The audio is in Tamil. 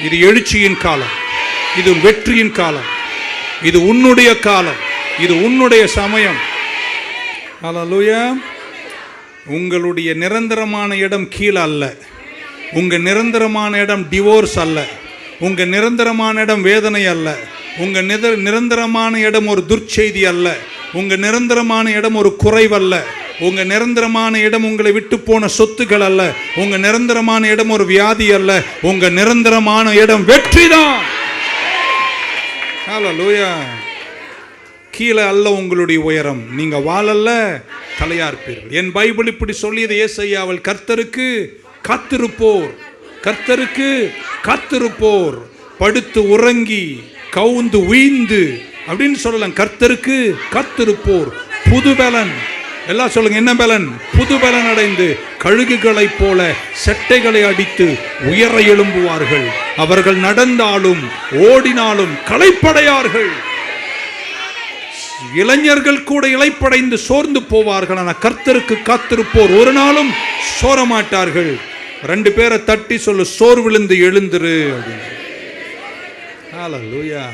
இது எழுச்சியின் காலம், இது வெற்றியின் காலம், இது உன்னுடைய காலம், இது உன்னுடைய சமயம். ஹல்லேலூயா. உங்களுடைய நிரந்தரமான இடம் கீழே அல்ல. உங்க நிரந்தரமான இடம் டிவோர்ஸ் அல்ல. உங்க நிரந்தரமான இடம் வேதனை அல்ல. உங்க நிரந்தரமான இடம் ஒரு துர்ச்செய்தி அல்ல. உங்க நிரந்தரமான இடம் ஒரு குறைவல்ல. உங்க நிரந்தரமான இடம் உங்களை விட்டு போன சொத்துக்கள் அல்ல. உங்க நிரந்தரமான இடம் ஒரு வியாதி அல்ல. உங்க நிரந்தரமான இடம் வெற்றிதான். ஹல்லேலூயா. கீழே அல்ல உங்களுடைய உயரம். நீங்க வாழல்ல, தலையார்ப்பீர்கள். என் பைபிள் இப்படி சொல்லியது ஏசாயாவில், கர்த்தருக்கு காத்திருப்போர், கர்த்தருக்கு காத்திருப்போர் படுத்து உறங்கி கவுந்து உயிந்து அப்படின்னு சொல்லலாம். கர்த்தருக்கு காத்திருப்போர் புது பலன். எல்லாம் சொல்லுங்க, என்ன பலன்? புது பலன் அடைந்து கழுகுகளைப் போல செட்டைகளை அடித்து உயர எழும்புவார்கள். அவர்கள் நடந்தாலும் ஓடினாலும் களைப்படையார்கள். இளைஞர்கள் கூட இளைப்படைந்து சோர்ந்து போவார்கள். ஆனால் கர்த்தருக்கு காத்திருப்போர் ஒரு நாளும் சோர மாட்டார்கள். 2 பேரை தட்டி சொல்லு, சோர்விழுந்து எழுந்துரு அப்படின்னு. ஹல்லேலூயா.